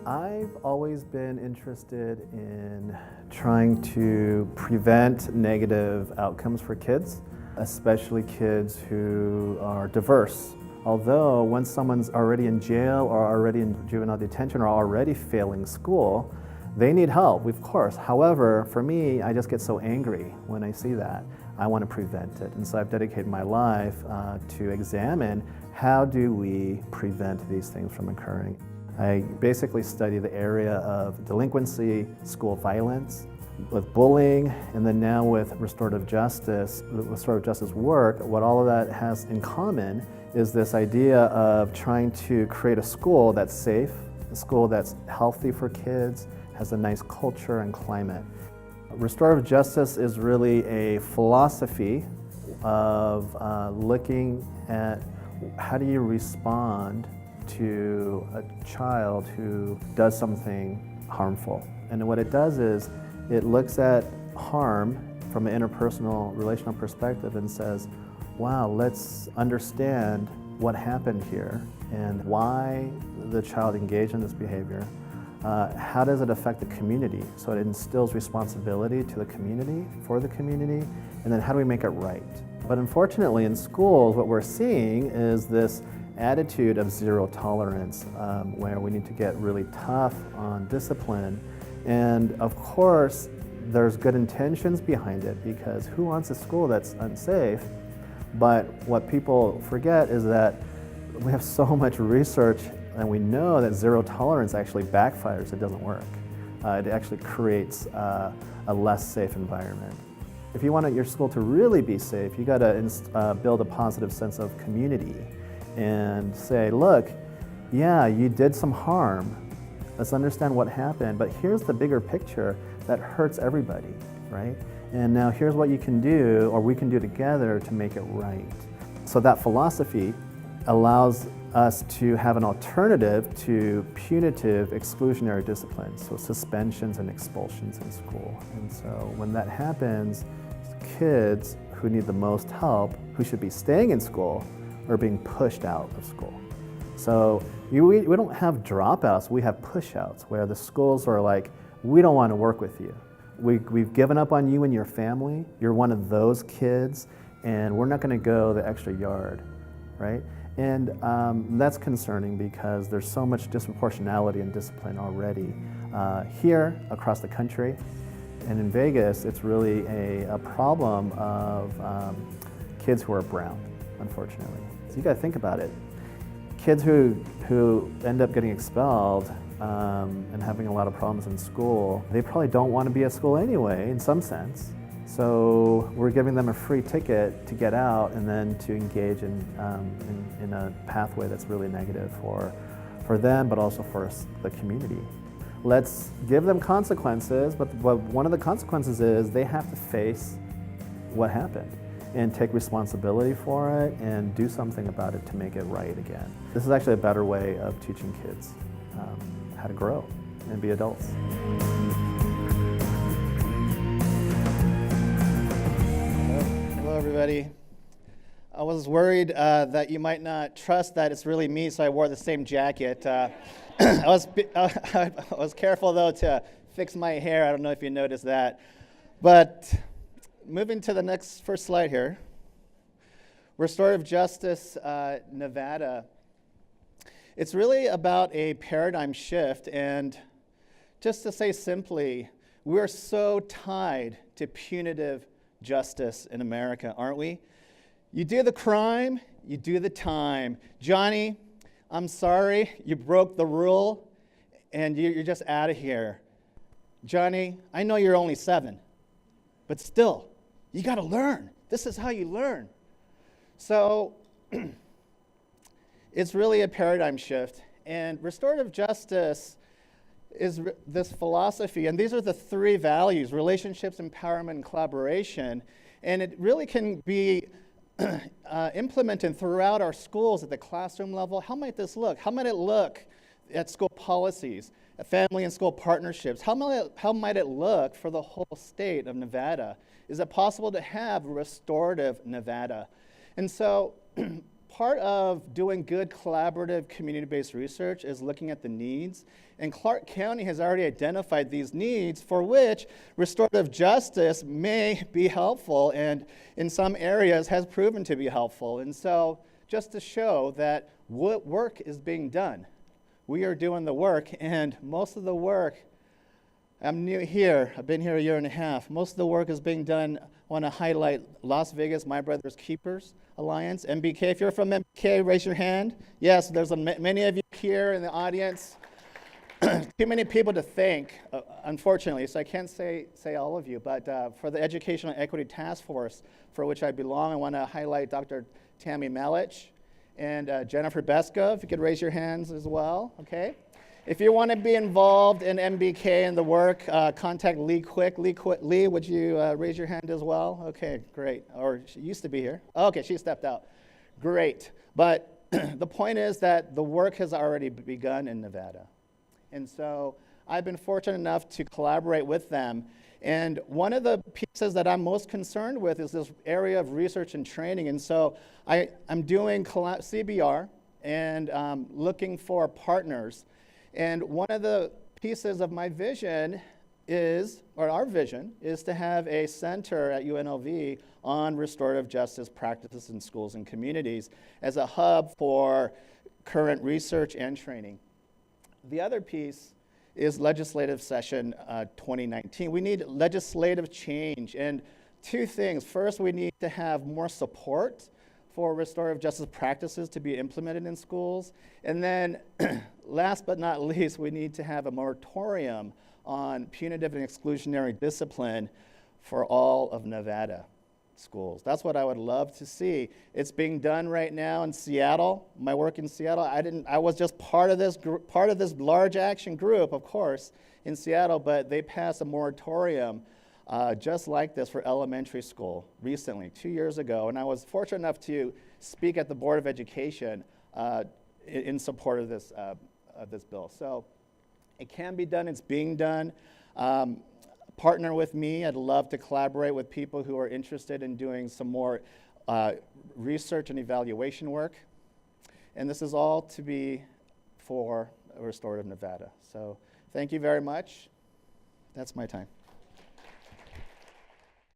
I've always been interested in trying to prevent negative outcomes for kids, especially kids who are diverse. Although once someone's already in jail or already in juvenile detention or already failing school, they need help, of course. However, for me, I just get so angry when I see that. I want to prevent it. And so I've dedicated my life to examine how do we prevent these things from occurring. I basically study the area of delinquency, school violence, with bullying, and then now with restorative justice work. What all of that has in common is this idea of trying to create a school that's safe, a school that's healthy for kids, has a nice culture and climate. Restorative justice is really a philosophy of looking at how do you respond to a child who does something harmful. And what it does is it looks at harm from an interpersonal, relational perspective and says, wow, let's understand what happened here and why the child engaged in this behavior. How does it affect the community? So it instills responsibility to the community, for the community, and then how do we make it right? But unfortunately in schools, what we're seeing is this attitude of zero tolerance, where we need to get really tough on discipline. And of course, there's good intentions behind it, because who wants a school that's unsafe? But what people forget is that we have so much research and we know that zero tolerance actually backfires. It doesn't work. It actually creates a less safe environment. If you want your school to really be safe, you gotta build a positive sense of community and say, look, yeah, you did some harm. Let's understand what happened, but here's the bigger picture that hurts everybody, right? And now here's what you can do, or we can do together to make it right. So that philosophy allows us to have an alternative to punitive exclusionary disciplines, so suspensions and expulsions in school. And so when that happens, kids who need the most help, who should be staying in school, are being pushed out of school. So we don't have dropouts, we have push-outs, where the schools are like, we don't want to work with you. We've given up on you and your family, you're one of those kids, and we're not going to go the extra yard, right? And that's concerning because there's so much disproportionality in discipline already here across the country. And in Vegas, it's really a problem of kids who are brown, unfortunately. So you got to think about it. Kids who end up getting expelled and having a lot of problems in school, they probably don't want to be at school anyway, in some sense. So we're giving them a free ticket to get out and then to engage in a pathway that's really negative for them, but also for the community. Let's give them consequences, but one of the consequences is they have to face what happened and take responsibility for it and do something about it to make it right again. This is actually a better way of teaching kids how to grow and be adults. Hello, everybody. I was worried that you might not trust that it's really me, so I wore the same jacket. I was careful, though, to fix my hair. I don't know if you noticed that. But moving to the first slide here. Restorative Justice, Nevada. It's really about a paradigm shift, and just to say simply, we're so tied to punitive justice in America, aren't we? You do the crime, you do the time. Johnny, I'm sorry, you broke the rule, and you're just out of here. Johnny, I know you're only 7, but still, you got to learn. This is how you learn. So it's really a paradigm shift, and restorative justice is this philosophy, and these are the 3 values: relationships, empowerment, and collaboration. And it really can be implemented throughout our schools at the classroom level. How might this look? How might it look at school policies, at family and school partnerships? How might it look for the whole state of Nevada? Is it possible to have restorative Nevada? And so part of doing good collaborative community-based research is looking at the needs. And Clark County has already identified these needs for which restorative justice may be helpful and in some areas has proven to be helpful. And so just to show that what work is being done, we are doing the work, and most of the work, I'm new here, I've been here a year and a half. Most of the work is being done. I want to highlight Las Vegas My Brothers Keepers Alliance, MBK. If you're from MBK, raise your hand. Yes, there's many of you here in the audience. Too many people to thank, unfortunately, so I can't say all of you, but for the Educational Equity Task Force, for which I belong, I want to highlight Dr. Tammy Malich and Jennifer Beska, if you could raise your hands as well, okay? If you want to be involved in MBK and the work, contact Lee Quick. Lee, would you raise your hand as well? Okay, great. Or she used to be here. Okay, she stepped out. Great. But the point is that the work has already begun in Nevada. And so I've been fortunate enough to collaborate with them. And one of the pieces that I'm most concerned with is this area of research and training. And so I'm doing CBR and looking for partners. And one of the pieces of my vision is, or our vision, is to have a center at UNLV on restorative justice practices in schools and communities as a hub for current research and training. The other piece is legislative session 2019. We need legislative change, and two things. First, we need to have more support for restorative justice practices to be implemented in schools. And then, last but not least, we need to have a moratorium on punitive and exclusionary discipline for all of Nevada schools. That's what I would love to see. It's being done right now in Seattle. My work in Seattle, I was just part of this large action group, of course, in Seattle, but they passed a moratorium just like this for elementary school recently, 2 years ago, and I was fortunate enough to speak at the Board of Education in support of this bill. So it can be done, it's being done. Partner with me. I'd love to collaborate with people who are interested in doing some more research and evaluation work. And this is all to be for Restorative Nevada. So thank you very much. That's my time.